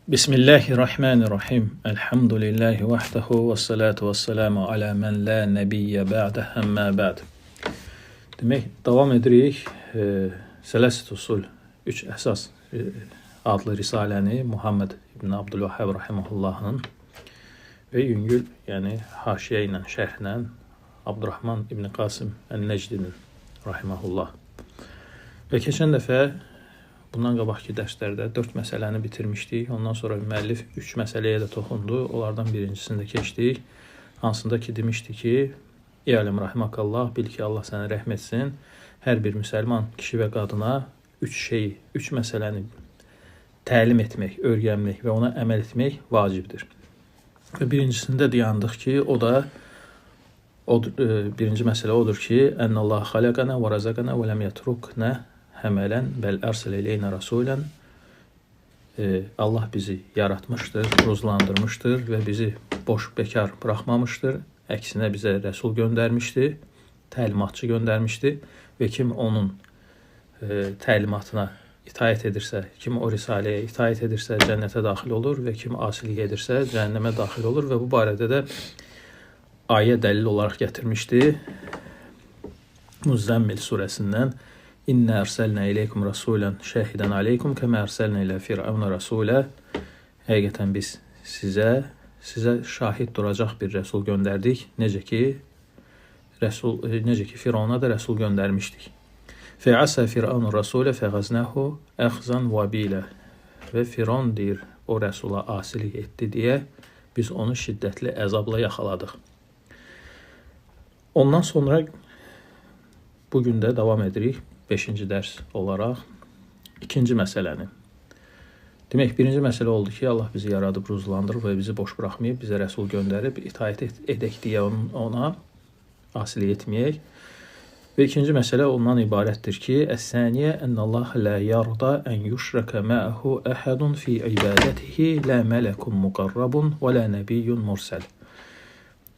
Bismillahirrahmanirrahim. Elhamdülillahi vahdehu ve salatu ve selamu ala men la nebiyyə ba'də əmmə ba'd. Demək, davam edirik. Sələsit usul 3 əsas adlı risaləni Muhammed ibn Abdülvahhab rahimehullahın və yüngül, yəni haşiyə ilə, şərhlə Abdurrahman ibn Qasim Ən-Nəcdinin rahimehullah. Və keçən dəfə bundan qabaqki dərslərdə 4 məsələni bitirmişdik. Ondan sonra müəllif 3 məsələyə də toxundu. Onlardan birincisində keçdik. Hansında ki demişdi ki, "Ey rahimakallah, bil ki Allah sənə rəhm etsin. Hər bir müsəlman kişi və qadına 3 məsələni təlim etmək, öyrənmək və ona əməl etmək vacibdir." Və birincisində dayandıq ki, birinci məsələ odur ki, "Ennallah xalaqana və razaqana və lem yetrukna həmələn bəl ərsəl eleynə rasulən." Allah bizi yaratmışdır, ruzlandırmışdır və bizi boş, bekar buraxmamışdır. Əksinə bizə rəsul göndərmişdir, təlimatçı göndərmişdir və kim onun təlimatına itaət edirsə, kim o risaləyə itaət edirsə cənnətə daxil olur və kim asilik edirsə cəhənnəmə daxil olur və bu barədə də ayə dəlil olaraq gətirmişdi. Muzzəmmil surəsindən İnna ərsalna ileykum rasulan şahidan aleykum kema ərsalna ilə firavuna rasulə. Həqiqətən biz sizə şahid duracaq bir rəsul göndərdik. Necə ki Firavuna da rəsul göndərmişdik. Fə'asa firavun rasulə fəğaznahu əxzan vabilə. Və Firavun deyir, o rəsula asilik etdi deyə biz onu şiddətli əzabla yaxaladıq. Ondan sonra bugün də davam edirik. 5-ci dərs olaraq ikinci məsələni. Demək, birinci məsələ oldu ki, Allah bizi yaradıb, ruzlandırıb və bizi boş buraxmayıb, bizə rəsul göndərib, itaət edək deyə ona asilik etməyək. Və ikinci məsələ ondan ibarətdir ki, Əs-saniyə ennallah la yarda en yushraka ma'ahu ahadun fi ibadatihi la malakun muqarrabun və la nabiyyun mursal.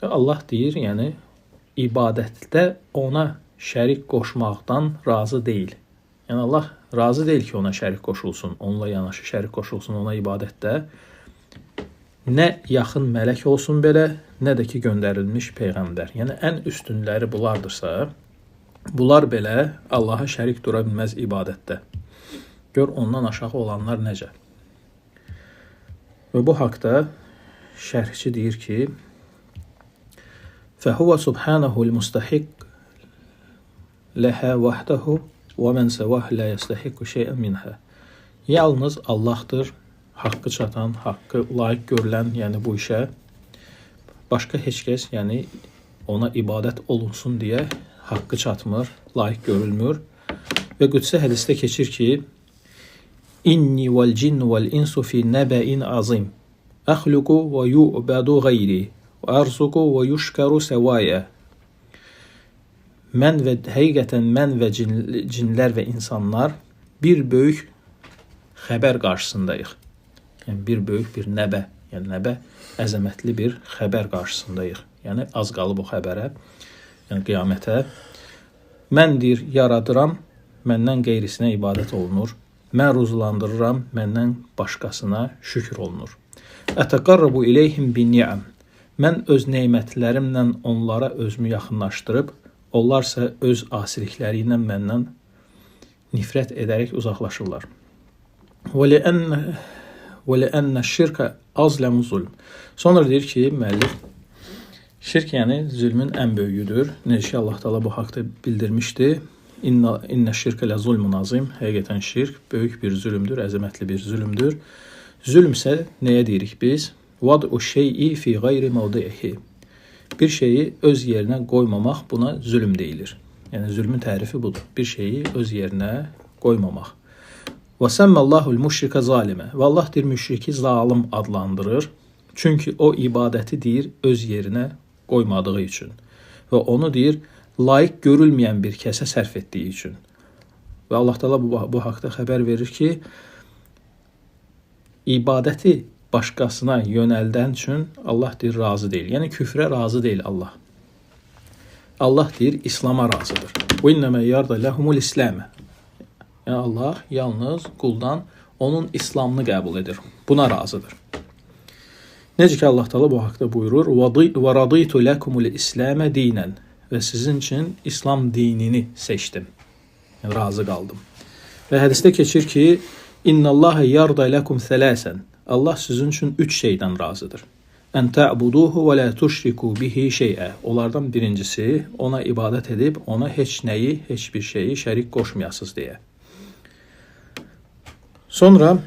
Allah deyir, yəni ibadətdə ona şərik qoşmaqdan razı deyil. Yəni Allah razı deyil ki, ona şərik qoşulsun, onunla yanaşı şərik qoşulsun ona ibadətdə. Nə yaxın mələk olsun belə, nə də ki göndərilmiş peyğəmbər. Yəni ən üstünləri bunlardırsa, bunlar belə Allaha şərik dura bilməz ibadətdə. Gör ondan aşağı olanlar necə. Və bu haqda şərhçi deyir ki, "Fəhuva subhanahu'l mustahiq ləhə vahdahu və mən səvah lə yəstəhiqqu şeyən minhə." Yalnız Allahdır, haqqı çatan, haqqı layiq görülən, yəni bu işə. Başqa heç kəs, yəni ona ibadət olunsun deyə haqqı çatmır, layiq görülmür. Və qüdsə hədisdə keçir ki, "İnni vəl cinnu vəl insu fi nəbəin azim. Əxluqu və yu'bədu qeyri və ərzuqu və yuşkaru səvaya." Həqiqətən mən və cinlər və insanlar bir böyük xəbər qarşısındayıq. Yəni bir böyük bir nəbə, yəni nəbə əzəmətli bir xəbər qarşısındayıq. Yəni az qalıb o xəbərə, yəni qiyamətə. Mən deyir, yaradıram, məndən qeyrisinə ibadət olunur. Mən ruzlandırıram, məndən başqasına şükür olunur. Ətəqarrabu ileyhim bin ni'am. Mən öz nemətlərimlə onlara özümü yaxınlaşdırıb, onlarsa öz asilikləri ilə məndən nifrət edərək uzaqlaşırlar. Və ləənnə şirkə azləmu zulm. Sonra deyir ki, müəllif, şirk yəni zülmün ən böyüyüdür. Necə ki Allah Taala bu haqda bildirmişdi. İnnə şirkə lə zulmun azim. Həqiqətən şirk böyük bir zülmdür, əzəmətli bir zülmdür. Zülm isə nəyə deyirik biz? Vad'u şey'i fi gayri mavdi'ihi. Bir şeyi öz yerinə qoymamaq buna zülm deyilir. Yəni zülmün tərifi budur. Bir şeyi öz yerinə qoymamaq. Və səmmallahul müşrikə zalimə. Və Allah deyir, müşriki zalim adlandırır. Çünki o ibadəti deyir öz yerinə qoymadığı üçün. Və onu deyir, layiq görülməyən bir kəsə sərf etdiyi üçün. Və Allah Taala bu haqda xəbər verir ki, ibadəti başqasına yönəldən üçün Allah deyir, razı deyil. Yəni küfrə razı deyil Allah. Allah deyir, İslama razıdır. Və innəmə yarda ləhumul İsləmə. Yəni Allah yalnız quldan onun İslamını qəbul edir. Buna razıdır. Necə ki Allah Teala bu haqda buyurur: "Və raditu lakumul İslamə dinən" və sizin üçün İslam dinini seçdim. Yəni, razı qaldım. Və hədisdə keçir ki: "İnnallaha yarda lakum thalasan." Allah sizin üçün 3 şeydən razıdır. "En ta'buduhu və la tushriku bihi şey'a." Onlardan birincisi ona ibadət edib ona heç nəyi, heç bir şeyi şərik qoşmayasınız deyə. Sonra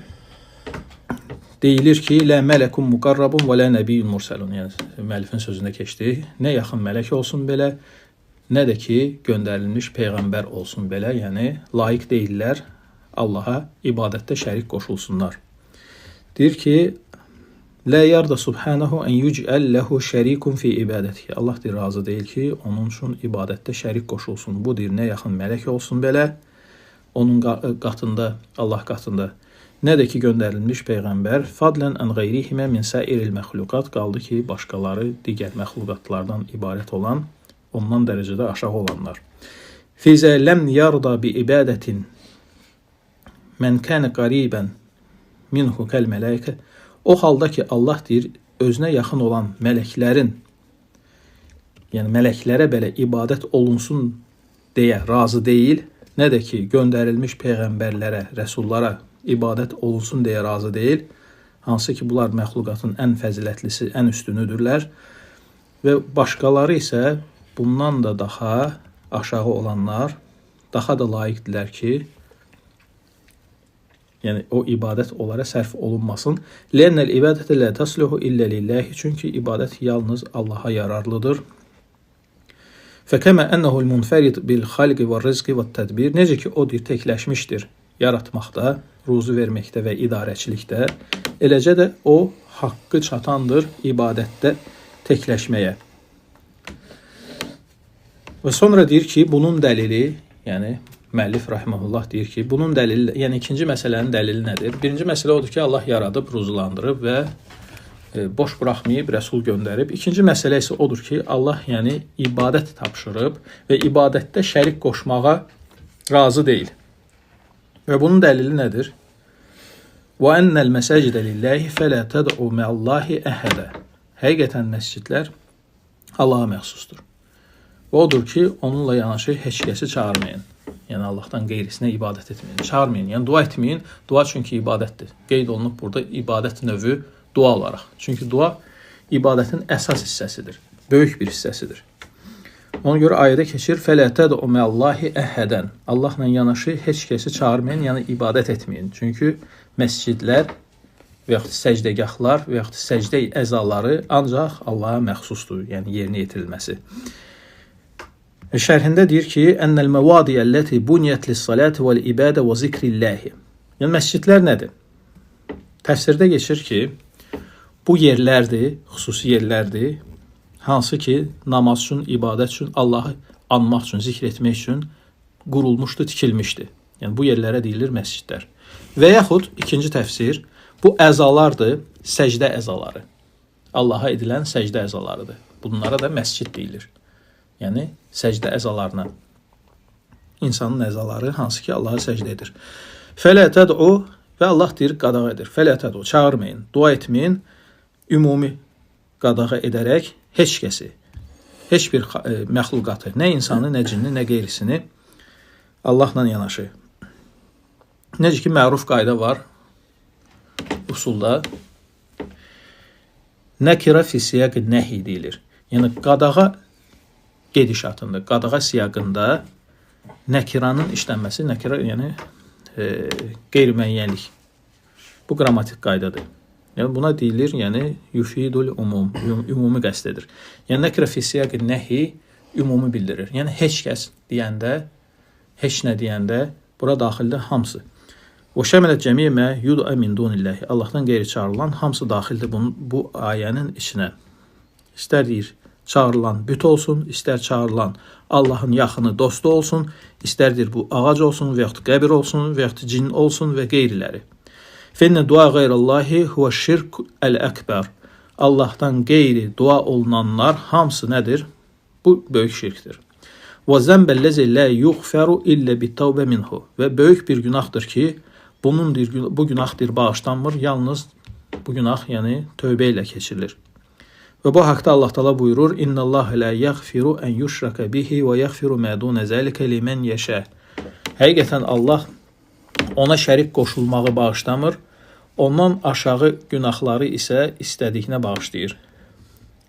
deyilir ki: "La melekun muqarrabun və la nebiyyun mursalun." Yəni müəllifin sözündə keçdi. Nə yaxın mələk olsun belə, nə də ki göndərilmiş peyğəmbər olsun belə, yəni layiq deyillər Allaha ibadətdə şərik qoşulsunlar. Deyir ki: "La yarda subhanahu en yuj'al lahu şərikun fi ibadatihi." Allah deyir, razı deyil ki onun üçün ibadətdə şərik qoşulsun. Bu deyir, nə yaxın mələk olsun belə onun qatında, Allah qatında, nə də ki göndərilmiş peyğəmbər, fadlan an ghayrihima min sairil məxluqat, qaldı ki başqaları digər məxluqatlardan ibarət olan, ondan dərəcədə aşağı olanlar. Fizə ləm yarda bi ibadətin mən kənə qariban minhu kəl mələikə. O halda ki Allah deyir, özünə yaxın olan mələklərin, yəni mələklərə belə ibadət olunsun deyə razı deyil, nə də ki göndərilmiş peyğəmbərlərə, rəsullara ibadət olunsun deyə razı deyil. Hansı ki bunlar məxluqatın ən fəzilətlisi, ən üstünüdürlər və başqaları isə bundan da daha aşağı olanlar daha da layiqdirlər ki, yəni o ibadət onlara sərf olunmasın. Lennel ibadətə la tasluhu illə lillahi, çünki ibadət yalnız Allaha yararlıdır. Fəkəmə ənəhul munfərid bil xalqi və rizqi və tədbir, necə ki o deyir təkləşmişdir yaratmaqda, ruzu verməkdə və idarəçilikdə, eləcə də o haqqı çatandır ibadətdə təkləşməyə. Və sonra deyir ki, bunun dəlili, yəni müəllif rahimehullah deyir ki, bunun dəlili, yəni ikinci məsələnin dəlili nədir? Birinci məsələ odur ki, Allah yaradıb, ruzulandırıb və boş buraxmayıb, rəsul göndərib. İkinci məsələ isə odur ki, Allah yəni ibadət tapşırıb və ibadətdə şərik qoşmağa razı deyil. Və bunun dəlili nədir? Və ennel məsəcidə lillahi fələ təd'u mə'allahi əhədə. Həqiqətən məscidlər Allaha məxsusdur. Və odur ki, onunla yanaşı heç kəsi çağırmayın. Yəni Allahdan qeyrisinə ibadət etməyin, çağırmayın. Yəni dua etməyin. Dua çünki ibadətdir. Qeyd olunub burada ibadət növü dua olaraq. Çünki dua ibadətin əsas hissəsidir. Böyük bir hissəsidir. Ona görə ayədə keçir: "Fələ təd'u mə'allahi əhədən." Allahla yanaşı heç kəsi çağırmayın, yəni ibadət etməyin. Çünki məscidlər və yaxud səcdəgahlar və yaxud səcdə əzaları ancaq Allaha məxsusdur, yəni yerinə yetirilməsi. Şərhində deyir ki, "Ennel mevadiyəl-lati buniyat lis-salati vel-ibadə və zikrillah." Yəni məscidlər nədir? Təfsirdə keçir ki, bu yerlərdir, xüsusi yerlərdir, hansı ki namaz üçün, ibadət üçün, Allahı anmaq üçün, zikr etmək üçün qurulmuşdu, tikilmişdi. Yəni bu yerlərə deyilir məscidlər. Və yaxud ikinci təfsir, bu əzalardır, səcdə əzaları. Allaha edilən səcdə əzalarıdır. Bunlara da məscid deyilir. Yəni səcdə əzalarına. İnsanın əzaları hansı ki Allaha səcdə edir. Fələ təd'u, və Allah deyir qadağa edir. Fələ təd'u, çağırmayın, dua etməyin, ümumi qadağa edərək heç kəsi, heç bir məxluqatı, nə insanı, nə cinni, nə qeyrisini Allahla yanaşı. Necə ki məruf qayda var usulda, nəkirə fi siyaqi nəhi deyilir. Yəni qadağa gedişatında, qadağa siyaqında nəkiranın işlənməsi, nəkirə yəni qeyri-müəyyənlik. Bu qrammatik qaydadır. Yəni buna deyilir, yəni yufidul umum, ümumi qəsd edir. Yəni nəkirə fi siyaqi nəhi ümumi bildirir. Yəni heç kəs deyəndə, heç nə deyəndə bura daxildir hamısı. Və şəmələt cəmiyyəmə yud'a min dunillahi. Allahdan qeyri çağırılan hamısı daxildir bu ayənin içinə. İstər deyir çağırılan büt olsun, istər çağırılan Allahın yaxını dostu olsun, istərdir bu ağac olsun və yaxud qəbir olsun və yaxud cin olsun və qeyriləri. Fənnə dua qeyrallahi huvə şirk əl-əkbər. Allahdan qeyri dua olunanlar hamısı nədir? Bu böyük şirkdir. Və zəmbəlləzi lə yuğfəru illə bit-təvbə minhu. Və böyük bir günahdır ki, bunun bu günahdır bağışlanmır, yalnız bu günah yəni tövbə ilə keçirilir. Və bu haqda Allah Taala buyurur: "İnnallaha la yaghfiru en yushraka bihi və yaghfiru ma dun zalika limen yasha." Həqiqətən Allah ona şərik qoşulmağı bağışlamır, ondan aşağı günahları isə istədiyinə bağışlayır.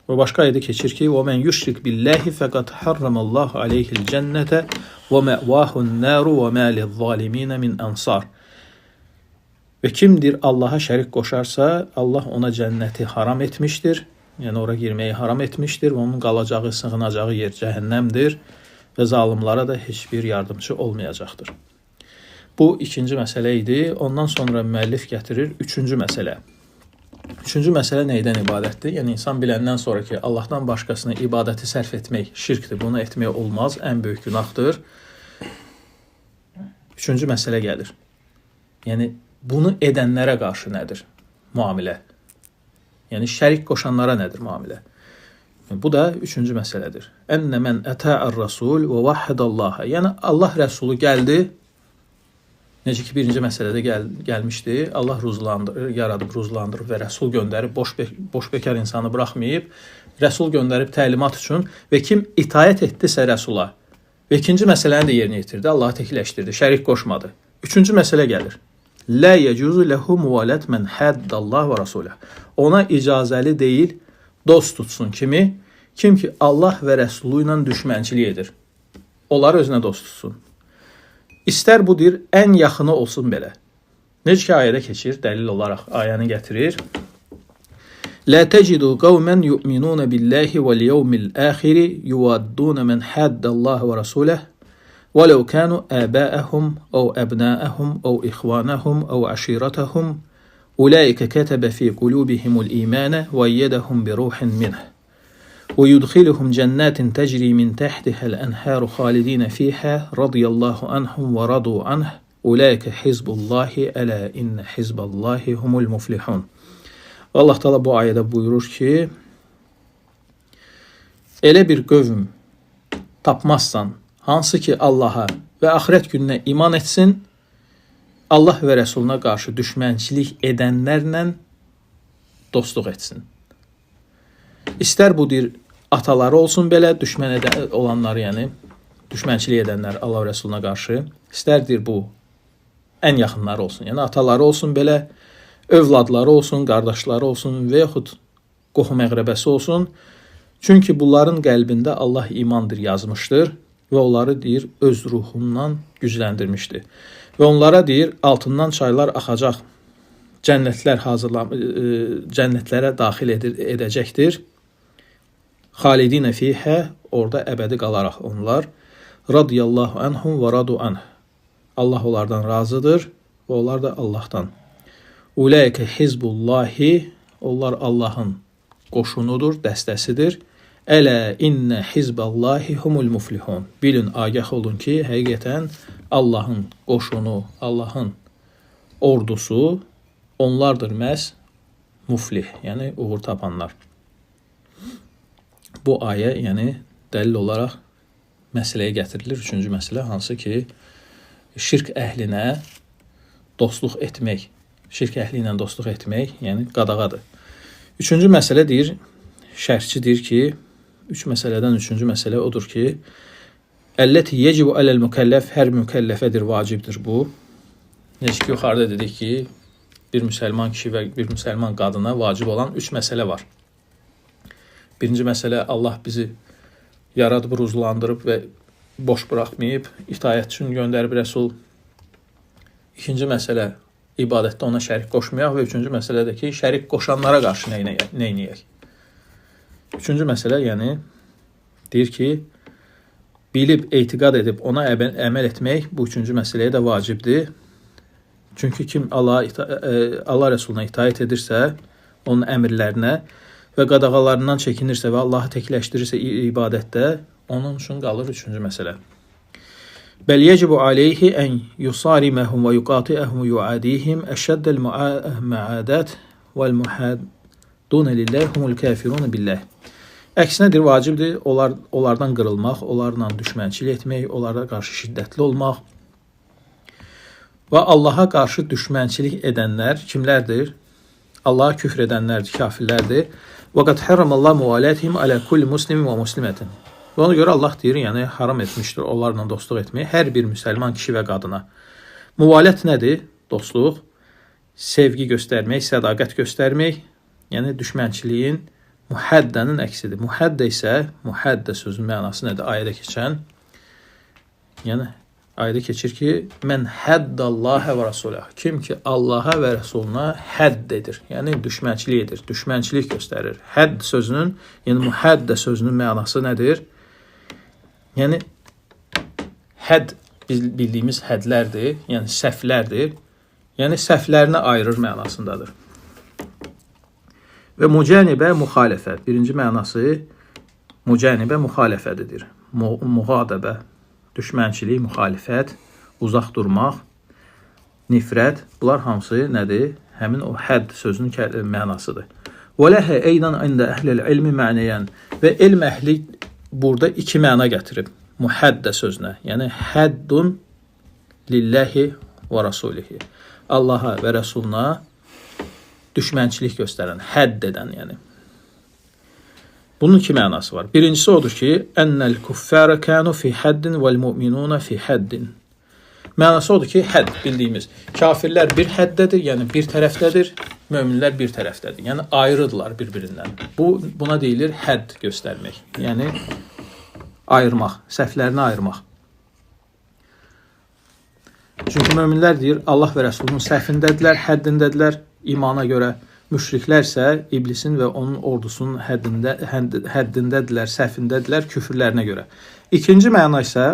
Və başqa ayədə keçir ki: "Və men yushrik billahi faqad harramallahu alayhi'l cennete və ma'vahu'n naru və ma liz-zalimin min ansar." Və kimdir Allaha şərik qoşarsa, Allah ona cənnəti haram etmişdir. Yəni ora girməyi haram etmişdir və onun qalacağı, sığınacağı yer cəhənnəmdir və zalimlara da heç bir yardımcı olmayacaqdır. Bu ikinci məsələ idi. Ondan sonra müəllif gətirir üçüncü məsələ. Üçüncü məsələ neydən ibarətdir? Yəni insan biləndən sonra ki, Allahdan başqasına ibadəti sərf etmək şirkdir, bunu etmək olmaz, ən böyük günahdır. Üçüncü məsələ gəlir. Yəni bunu edənlərə qarşı nədir müamilə? Yəni şərik qoşanlara nədir müamilə? Bu da üçüncü məsələdir. Ennə mən ətə'ər rasul və vahhədallaha. Yəni Allah rəsulu gəldi. Necə ki birinci məsələdə gəlmişdi. Allah yaradıb, ruzlandırıb və rəsul göndərib, boş bekar insanı buraxmayıb, rəsul göndərib təlimat üçün və kim itayət etdisə rəsula və ikinci məsələni də yerinə yetirdi, Allahı təkləşdirdi, şərik qoşmadı. Üçüncü məsələ gəlir. La yecuzu lehu muvalat men haddallah və rasulah. Ona icazəli deyil, dost tutsun kimi? Kim ki Allah və Rəsulu ilə düşmənçilik edir. Onları özünə dost tutsun. İstər budur, ən yaxını olsun belə. Necə ki ayədə keçir, dəlil olaraq ayəni gətirir. La tecidu qavmen yu'minuna billahi vel yevmil ahiri yuvadduna men haddallah və rasulah وَلَوْ كَانُوا آبَاءَهُمْ أَوْ أَبْنَاءَهُمْ أَوْ إِخْوَانَهُمْ أَوْ عَشِيرَتَهُمْ أُولَٰئِكَ كَتَبَ فِي قُلُوبِهِمُ الْإِيمَانَ وَأَيَّدَهُمْ بِرُوحٍ مِّنْهُ وَيُدْخِلُهُمْ جَنَّاتٍ تَجْرِي مِنْ تَحْتِهَا الْأَنْهَارُ خَالِدِينَ فِيهَا رَضِيَ اللَّهُ عَنْهُمْ وَرَضُوا عَنْهُ أُولَٰئِكَ حِزْبُ اللَّهِ أَلَا إِنَّ حِزْبَ اللَّهِ هُمُ الْمُفْلِحُونَ. Allah Teala bu ayədə buyurur ki, elə bir qövm tapmazsan, hansı ki Allaha və axirət gününə iman etsin, Allah və Rəsuluna qarşı düşmənçilik edənlərlə dostluq etsin. İstər bu dir ataları olsun belə, düşmən olanları, yəni düşmənçilik edənlər Allah və Rəsuluna qarşı, istərdir bu ən yaxınları olsun, yəni ataları olsun belə, övladları olsun, qardaşları olsun və yaxud qohum-əqrəbəsi olsun. Çünki bunların qəlbində Allah imandır yazmışdır və onları deyir öz ruhundan gücləndirmişdir. Və onlara deyir altından çaylar axacaq, cənnətlərə daxil edəcəkdir. Xalidinə fihə, orada əbədi qalaraq onlar. Radiyallahu anhum və radu anh. Allah onlardan razıdır və onlar da Allahdan. Uləykə hizbullahi, onlar Allahın qoşunudur, dəstəsidir. Ələ innə hizballahi humul muflihun. Bilin, agah olun ki, həqiqətən Allahın qoşunu, Allahın ordusu onlardır məhz muflih, yəni uğur tapanlar. Bu ayə, yəni dəlil olaraq məsələyə gətirilir. Üçüncü məsələ, hansı ki, şirk əhlinə dostluq etmək, şirk əhli ilə dostluq etmək, yəni qadağadır. Üçüncü məsələ deyir, şərhçi deyir ki, üç məsələdən üçüncü məsələ odur ki, əlləti yecibu ələl mükəlləf, hər mükəlləfədir, vacibdir bu. Necə ki, yuxarıda dedik ki, bir müsəlman kişi və bir müsəlman qadına vacib olan üç məsələ var. Birinci məsələ, Allah bizi yaradıb, ruzlandırıb və boş buraxmayıb, itayət üçün göndərib rəsul. İkinci məsələ, ibadətdə ona şərik qoşmayaq və üçüncü məsələdə ki, şərik qoşanlara qarşı neynəyək? Üçüncü məsələ, yəni, deyir ki, bilib, etiqad edib, ona əməl etmək bu üçüncü məsələyə də vacibdir. Çünki kim Allah Rəsuluna itayət edirsə, onun əmrlərinə və qadağalarından çəkinirsə və Allahı təkləşdirirsə ibadətdə, onun üçün qalır üçüncü məsələ. Bəl yecibu aleyhi ən yusariməhum və yuqatiəhum yuadihim əşəddəl məadət vəl-muhəddunə lilləhumul kəfirunə billəh. Əksinədir, vacibdir onlardan qırılmaq, onlarla düşmənçilik etmək, onlara qarşı şiddətli olmaq. Və Allaha qarşı düşmənçilik edənlər kimlərdir? Allaha küfr edənlərdir, kafirlərdir. Və qad haramallahu muvalatihim ala kulli muslimin və muslimatin. Və ona görə Allah deyir, yəni haram etmişdir onlarla dostluq etməyi hər bir müsəlman kişi və qadına. Muvalət nədir? Dostluq, sevgi göstərmək, sədaqət göstərmək, yəni düşmənçiliyin muhaddənin əksidir. Muhaddə isə, muhaddə sözünün mənası nədir? Ayədə keçən, yəni ayədə keçir ki, mən həddəllahə və rasuləh. Kim ki, Allaha və Rəsuluna hədd edir, yəni düşmənçilik edir, düşmənçilik göstərir. Hədd sözünün, yəni muhaddə sözünün mənası nədir? Yəni, hədd bildiyimiz hədlərdir, yəni səhvlərdir, yəni səhvlərini ayırır mənasındadır. Və mücənibə müxalifə, birinci mənası mücənibə müxalifədir. Müğadəbə, düşmənçilik, müxalifət, uzaq durmaq, nifrət, bunlar hamısı nədir? Həmin o hədd sözünün mənasıdır. Və ləhə eydan ində əhləl ilmi mənəyən və elm əhli burada iki məna gətirib. Muhaddə sözünə, yəni həddun lillahi və rasulihi. Allaha və Rəsuluna düşmənçilik göstərən, hədd edən, yəni. Bunun iki mənası var. Birincisi odur ki, ennel kuffara kanu fi haddin vel mu'minuna fi haddin. Mənası odur ki, hədd bildiyimiz kafirlər bir həddədir, yəni bir tərəfdədir, möminlər bir tərəfdədir. Yəni ayrıdırlar bir-birindən. Buna deyilir hədd göstərmək. Yəni ayırmaq, səhvlərini ayırmaq. Çünki möminlər deyir, Allah və Rəsulunun səhvindədirlər, həddindədirlər imana görə. Müşriklər isə iblisin və onun ordusunun həddindədirlər, səhvindədirlər küfürlərinə görə. İkinci məna isə,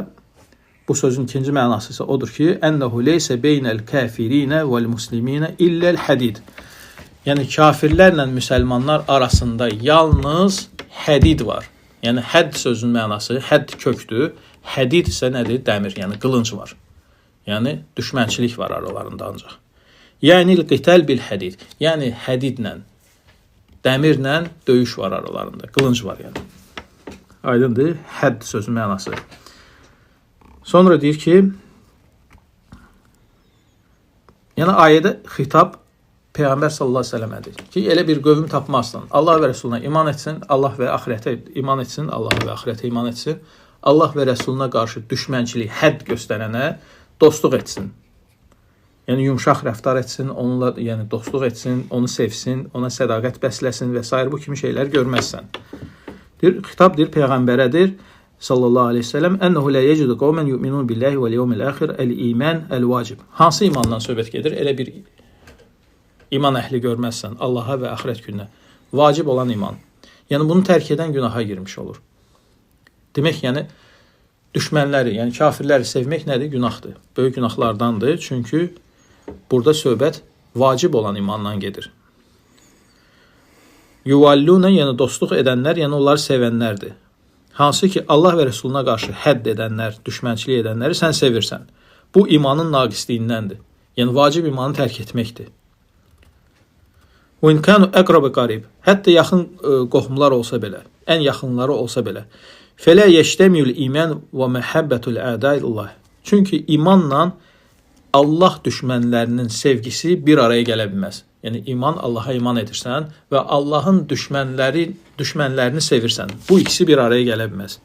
bu sözün ikinci mənası isə odur ki, ənəhu leysə beynəl kafirinə vəl musliminə illəl hədid. Yəni, kafirlərlə müsəlmanlar arasında yalnız hədid var. Yəni, hədd sözünün mənası, hədd kökdür, hədid isə nədir? Dəmir, yəni qılınc var. Yəni, düşmənçilik var aralarında ancaq. Yəni, qital bil hədid. Yəni, hədidlə, dəmirlə döyüş var aralarında. Qılınc var, yəni. Aydındır, hədd sözünün mənası. Sonra deyir ki, yəni, ayədə xitab Peyğəmbər sallallahu əleyhi və səlləmədir ki, elə bir qövm tapmazsan. Allah və Rəsuluna iman etsin, Allah və axirətə iman etsin, Allah və axirətə iman etsin. Allah və Rəsuluna qarşı düşmənçilik, hədd göstərənə dostluq etsin. Yəni yumşaq rəftar etsin, onunla yəni dostluq etsin, onu sevsin, ona sədaqət bəsləsin və s. bu kimi şeylər görməzsən. Xitab deyir Peyğəmbərədir sallallahu əleyhi və səlləm ənəhu la yecidu qawman yu'minun billahi vel yevmil axir el-iman el-vacib. Hansı imandan söhbət gedir? Elə bir iman əhli görməzsən Allaha və axirət gününə. Vacib olan iman. Yəni bunu tərk edən günaha girmiş olur. Demək, yəni düşmənləri, yəni kafirləri sevmək nədir? Günahdır. Böyük günahlardandır. Çünki burada söhbət vacib olan imandan gedir. Yuvalluna, yəni dostluq edənlər, yəni onları sevənlərdir. Hansı ki Allah və Rəsuluna qarşı hədd edənlər, düşmənçilik edənləri sən sevirsən. Bu imanın naqisliyindəndir. Yəni vacib imanı tərk etməkdir. Və in kanu əqrab qarib. Hətta yaxın qohumlar olsa belə, ən yaxınları olsa belə. Fələ yeştəmiyul iman və məhəbbətul ədəillah. Çünki imanla Allah düşmənlərinin sevgisi bir araya gələ bilməz. Yəni iman, Allaha iman edirsən və Allahın düşmənlərini sevirsən. Bu ikisi bir araya gələ bilməz.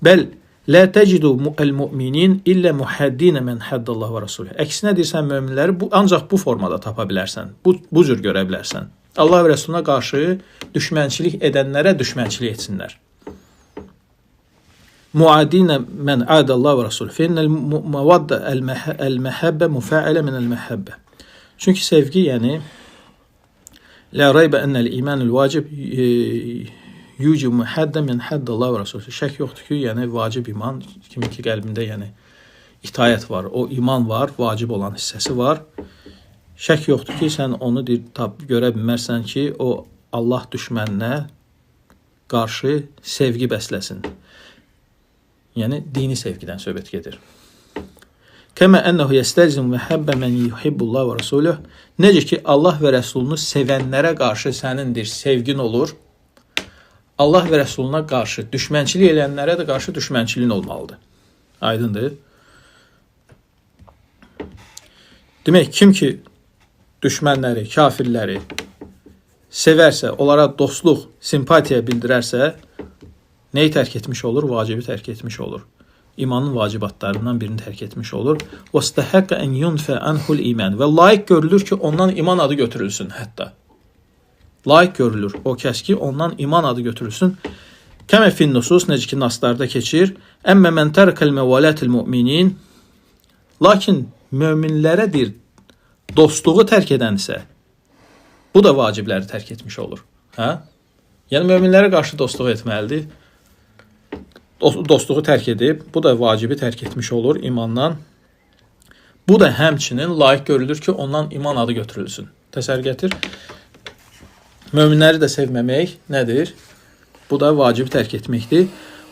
Bəl la təcidu el-mu'minin illə muhaddinə mən həddəllah və rasulü. Əksinə deyirsən möminləri ancaq bu formada tapa bilərsən. Bu cür görə bilərsən. Allah və Rəsuluna qarşı düşmənçilik edənlərə düşmənçilik etsinlər. Muadinə mən ədəllah və rasulü. Fənnəl məvaddə əl-məhəbbə müfəilə minəl məhəbbə. Çünki sevgi, yəni la raybə ennəl imanul vacib yucib muhaddə min həddəllah və rasulü. Şək yoxdur ki, yəni vacib iman kimi ki qəlbində yəni itayət var, o iman var, vacib olan hissəsi var. Şək yoxdur ki, sən onu görə bilmərsən ki, o Allah düşməninə qarşı sevgi bəsləsin. Yəni dini sevgidən söhbət gedir. Kəmə ənəhu yəstəlzim məhəbbə mən yuhibbullah və rasulüh. Necə ki Allah və Rəsulunu sevənlərə qarşı sənindir, sevgin olur. Allah və Rəsuluna qarşı düşmənçilik edənlərə də qarşı düşmənçiliyin olmalıdır. Aydındır? Demək, kim ki düşmənləri, kafirləri sevərsə, onlara dostluq, simpatiya bildirərsə, neyi tərk etmiş olur? Vacibi tərk etmiş olur. İmanın vacibatlarından birini tərk etmiş olur. وَاسْتَحَقَّ أَنْ يُنْفَ عَنْهُ الْإِيمَانِ Və layiq görülür ki, ondan iman adı götürülsün hətta. Layiq görülür o kəs ki, ondan iman adı götürülsün. Kəmə fin nusus, necə ki, naslarda keçir. Əmmə mən tərkəl məvalətil müminin. Lakin möminlərə bir dostluğu tərk edənsə, bu da vacibləri tərk etmiş olur. Hə? Yəni, möminlərə qarşı dostluq etməlidir. Dostluğu tərk edib, bu da vacibi tərk etmiş olur imandan. Bu da həmçinin layiq görülür ki, ondan iman adı götürülsün. Təsəvvür gətir. Möminləri də sevməmək nədir? Bu da vacibi tərk etməkdir.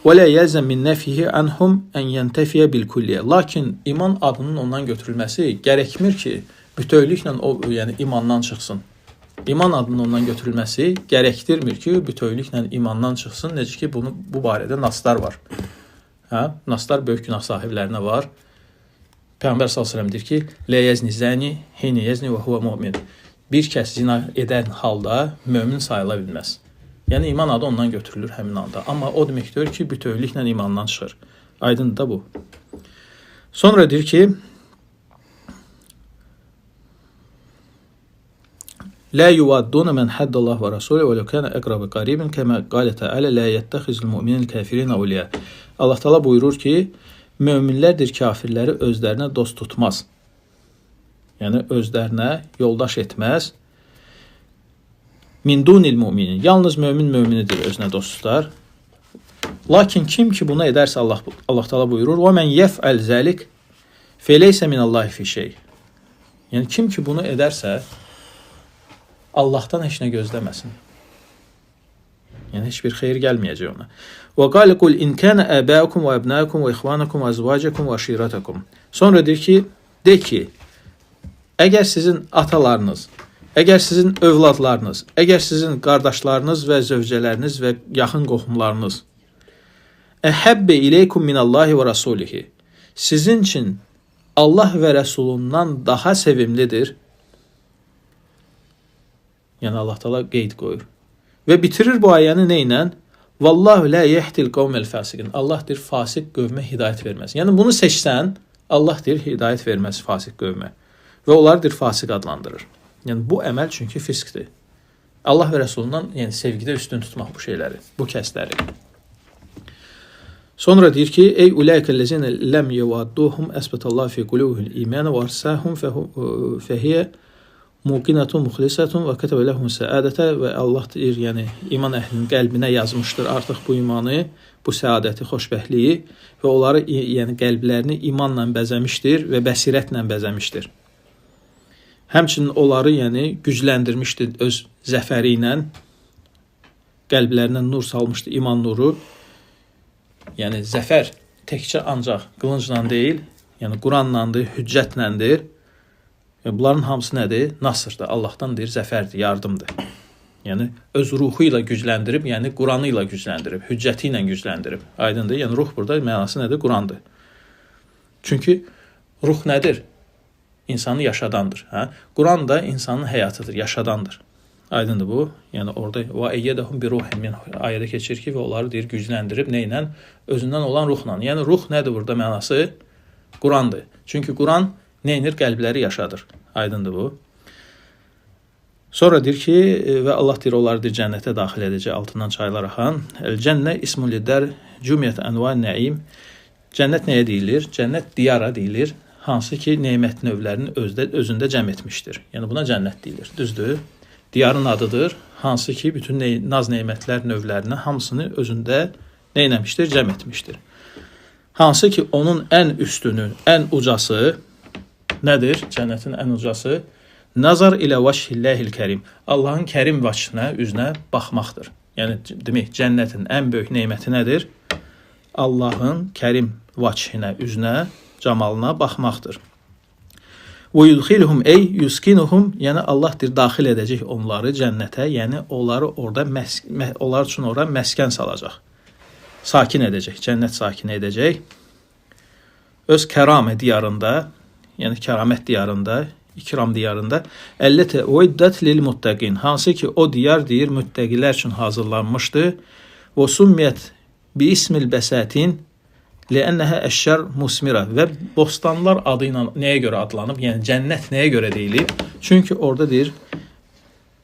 وَلَا يَلْزَمْ مِنْ نَفِهِ عَنْهُمْ أَنْ يَنْتَفِيَ بِالْكُلِّيَ Lakin iman adının ondan götürülməsi gərəkmir ki, bütövlüklə o, yəni imandan çıxsın. İman adının ondan götürülməsi gərəkdirmir ki, bütövlüklə imandan çıxsın. Necə ki, bu barədə naslar var. Hə? Naslar böyük günah sahiblərinə var. Peyğəmbər s.ə.v deyir ki, لَا يَزْنِ زَانِ حِينَ يَزْنِ وَهُوَ مُؤْمِنٌ Bir kəs zina edən halda mömin sayıla bilməz. Yəni, iman adı ondan götürülür həmin anda. Amma o demək deyir ki, bütövlüklə imandan çıxır. Aydın da bu. Sonra deyir ki, La yuvadduna men haddallahu ve rasulü ve lekâne eqrabı qaribin kema qâle teâlâ la yettehizul mu'minul kâfirin awliya. Allah Teala buyurur ki, möminlərdir kafirləri özlərinə dost tutmaz. Yəni özlərinə yoldaş etməz. Min dunil müminin. Yalnız müminidir özünə dost tutar. Lakin kim ki bunu edərsə Allah Teala buyurur: "Və men yef'al zalik feleyse minallahi fi şey." Yəni kim ki bunu edərsə Allahdan heç nə gözləməsin. Yəni heç bir xeyir gəlməyəcək ona. Və qal qul in kana abaukum və abnaukum və ixvanukum və azvacukum və ashiratukum. Sonra deyir ki, de ki, əgər sizin atalarınız, əgər sizin övladlarınız, əgər sizin qardaşlarınız və zövcələriniz və yaxın qohumlarınız əhəbbə ileykum minallahi və rasulihi sizin üçün Allah və Rəsulundan daha sevimlidir. Yəni Allah Teala qeyd qoyur. Və bitirir bu ayəni nə ilə? Vallahu la yehdil qavmel fasiqin. Allah deyir, fasik qövmə hidayət verməz. Yəni bunu seçsən, Allah deyir, hidayət verməz fasik qövmə. Və onlar deyir, fasik adlandırır. Yəni bu əməl çünki fiskdir. Allah və Rəsulundan yəni sevgidə üstün tutmaq bu şeyləri, bu kəsləri. Sonra deyir ki, ey ulaikellezine lem yevadduhum esbetallahu fi qulubihil iman və arsahum fehiyyə muqinatun muxlisatun və kətəbə ləhum səadətə və Allah deyir, yəni iman əhlinin qəlbinə yazmışdır artıq bu imanı, bu səadəti, xoşbəxtliyi və onları yəni qəlblərini imanla bəzəmişdir və bəsirətlə bəzəmişdir. Həmçinin onları yəni gücləndirmişdir öz zəfəri ilə, qəlblərinə nur salmışdır, iman nuru. Yəni zəfər təkcə ancaq qılıncla deyil, yəni Quranlandır, hüccətləndir. Bunların hamısı nədir? Nasırdır, Allahdan deyir, zəfərdir, yardımdır. Yəni öz ruhu ilə gücləndirib, yəni Quranı ilə gücləndirib, hüccəti ilə gücləndirib. Aydındır? Yəni ruh burada mənası nədir? Qurandır. Çünki ruh nədir? İnsanı yaşadandır. Hə? Quran da insanın həyatıdır, yaşadandır. Aydındır bu? Yəni orada və eyyədəhum bi ruhin min ayədə keçir ki, və onları deyir gücləndirib nə ilə? Özündən olan ruhla. Yəni ruh nədir burada mənası? Qurandır. Çünki Quran neynir? Qəlbləri yaşadır. Aydındır bu. Sonra deyir ki, və Allah deyir, onları deyir, cənnətə daxil edəcək, altından çaylar axan. El-cənnə ismun lidər cümiyyət ənvan nəim. Cənnət nəyə deyilir? Cənnət diyara deyilir. Hansı ki, neymət növlərini özündə cəm etmişdir. Yəni buna cənnət deyilir. Düzdür? Diyarın adıdır. Hansı ki, bütün naz neymətlər növlərini hamısını özündə neynəmişdir? Cəm etmişdir. Hansı ki, onun ən üstünü, ən ucası nədir? Cənnətin ən ucası nazar ilə vəşhilləhil kərim. Allahın kərim vəçhinə, üzünə baxmaqdır. Yəni demək, cənnətin ən böyük neməti nədir? Allahın kərim vəçhinə, üzünə, camalına baxmaqdır. Və yudxiluhum ey yuskinuhum, yəni Allah deyir, daxil edəcək onları cənnətə, yəni onları orada onlar üçün ora məskən salacaq. Sakin edəcək, cənnət sakin edəcək. Öz kəramə diyarında, yəni kəramət diyarında, İkram diyarında. Əlləti uiddat lil muttaqin. Hansı ki o diyar deyir müttəqilər üçün hazırlanmışdı. Və summiyət bi ismil bəsatin li'annaha əşşər musmira. Və bostanlar adı ilə nəyə görə adlanıb? Yəni cənnət nəyə görə deyilib? Çünki orada deyir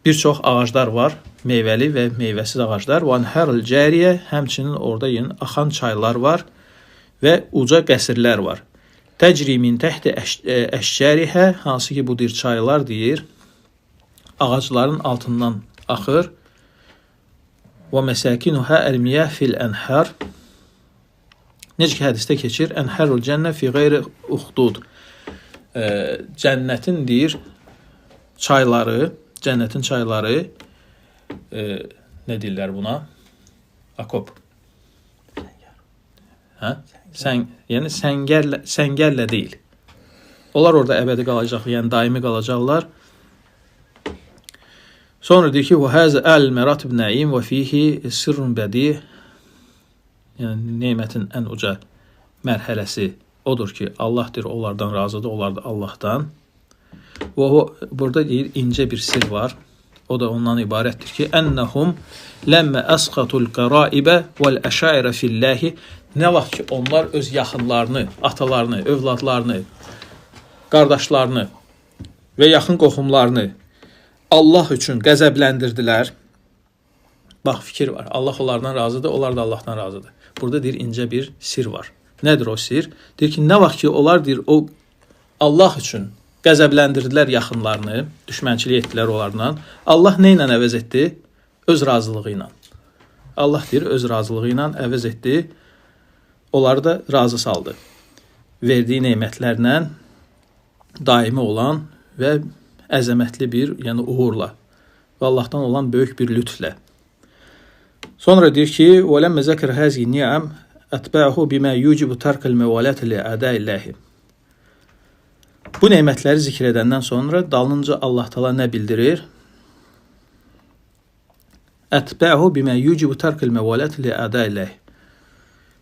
bir çox ağaclar var, meyvəli və meyvəsiz ağaclar. Və anharul cariyə, həmçinin orada yəni axan çaylar var və uca qəsrlər var. Təcri min təhti əşcərihə, hansı ki bu deyir çaylar deyir, ağacların altından axır. Və məsəkinuhə əl-miyah fil ənhər. Necə ki hədisdə keçir, ənhərul cənnə fi qeyri uxdud. Cənnətin deyir çayları, cənnətin çayları nə deyirlər buna? Akop. Hə? Yəni səngərlə deyil. Onlar orada əbədi qalacaq, yəni daimi qalacaqlar. Sonra deyir ki, وَهَذَا الْمَرَاتِبْ نَعِيمْ وَفِيهِ سِرٌ بَدِيهِ. Yəni nemətin ən uca mərhələsi odur ki, Allah deyir onlardan razıdır, onlar da Allahdan. Və burada deyir incə bir sir var. O da ondan ibarətdir ki, ənnəhum ləmmə əsqatul qəraibə vəl-əşairə filləhi. Nə vaxt ki, onlar öz yaxınlarını, atalarını, övladlarını, qardaşlarını və yaxın qohumlarını Allah üçün qəzəbləndirdilər. Bax, fikir var. Allah onlardan razıdır, onlar da Allahdan razıdır. Burada deyir, incə bir sir var. Nədir o sir? Deyir ki, nə vaxt ki, onlar deyir, o Allah üçün qəzəbləndirdilər yaxınlarını, düşmənçilik etdilər onlarla. Allah nə ilə əvəz etdi? Öz razılığı ilə. Allah deyir, öz razılığı ilə əvəz etdi. Onları da razı saldı. Verdiyi nemətlərlə daimi olan və əzəmətli bir, yəni uğurla və Allahdan olan böyük bir lütflə. Sonra deyir ki, وَلَمَّ ذَكَرْ هَذِهِ النِّعَمْ أَتْبَعَهُ بِمَا يُوجِبُ تَرْكَ الْمَوَالَةِ لِأَعْدَاءِ اللَّهِ. Bu nemətləri zikr edəndən sonra dalınca Allah Taala nə bildirir? Ətbəhu bimə yucibu tərkil məvalət li ədəlləh.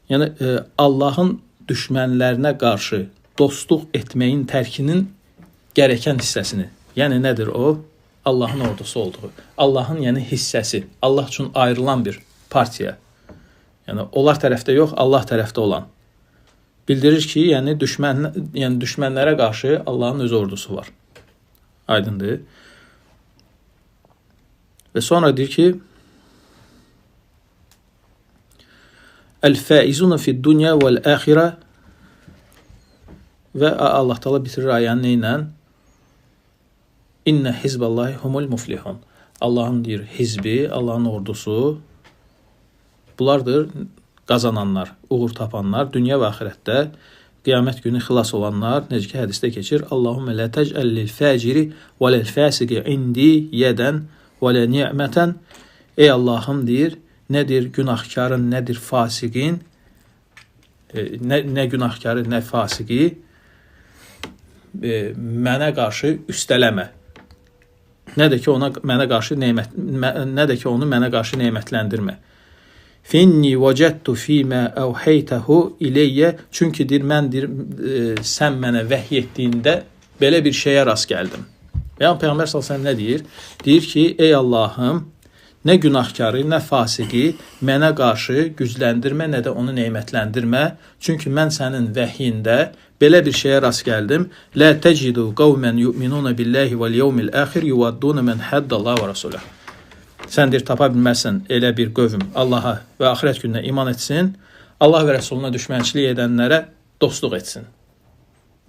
Yəni Allahın düşmənlərinə qarşı dostluq etməyin tərkinin gərəkən hissəsini. Yəni nədir o? Allahın ordusu olduğu. Allahın yəni hissəsi. Allah üçün ayrılan bir partiya. Yəni onlar tərəfdə yox, Allah tərəfdə olan. Bildirir ki, yəni düşmənlərə qarşı Allahın öz ordusu var. Aydındır. Və sonra deyir ki, Əl-fəizuna fid-dunya vəl-əxirə. Və Allah Taala bitirir ayəni ilə? İnnə hizballahi humul muflihun. Allahın deyir hizbi, Allahın ordusu bunlardır qazananlar, uğur tapanlar, dünya və axirətdə qiyamət günü xilas olanlar. Necə ki hədisdə keçir, Allahumma la tec'al lil-faciri və lil-fasiki indi yedən və la ni'meten. Ey Allahım deyir, nədir günahkarın, nədir fasiqin, nə günahkarı, nə fasiqi mənə qarşı üstələmə. Nə də ki ona mənə qarşı nemətləndirmə. Finni vəcədtu fīmə əvhəytəhu iləyyə. Çünki deyir, mən deyir, sən mənə vəhy etdiyində belə bir şeyə rast gəldim. Yəni Peyğəmbər sallallahu əleyhi və səlləm nə deyir? Deyir ki, ey Allahım, nə günahkarı, nə fasiqi mənə qarşı gücləndirmə, nə də onu nemətləndirmə. Çünki mən sənin vəhyində belə bir şeyə rast gəldim. La tecidu qavmen yu'minuna billahi vel yevmil axir yuvadduna men haddallahu və rasulah. Sən deyir, tapa bilməzsən elə bir qövm Allaha və axirət gününə iman etsin, Allah və Rəsuluna düşmənçilik edənlərə dostluq etsin.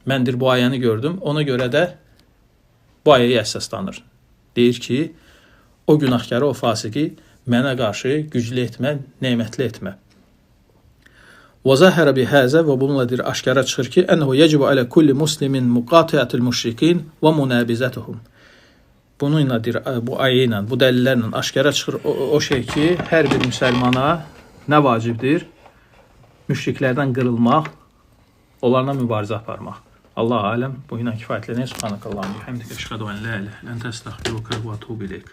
Mən deyir, bu ayəni gördüm, ona görə də bu ayəyə əsaslanır. Deyir ki, o günahkarı, o fasiqi mənə qarşı güclü etmə, nemətli etmə. Və zəhərə bihəzə və bununla deyir, aşkara çıxır ki, ənəhu yəcibu alə kulli muslimin muqatiyyətil müşrikin və munəbizətuhum. Bununla deyir, bu ayə ilə, bu dəlillərlə aşkara çıxır o şey ki, hər bir müsəlmana nə vacibdir? Müşriklərdən qırılmaq, onlarla mübarizə aparmaq. Allah aləm, bu ilə kifayətlənir. Subhanakallahumma və bihamdikə əşhədu an la ilahə illə əntə əstəğfiruka və etûbu ileyk.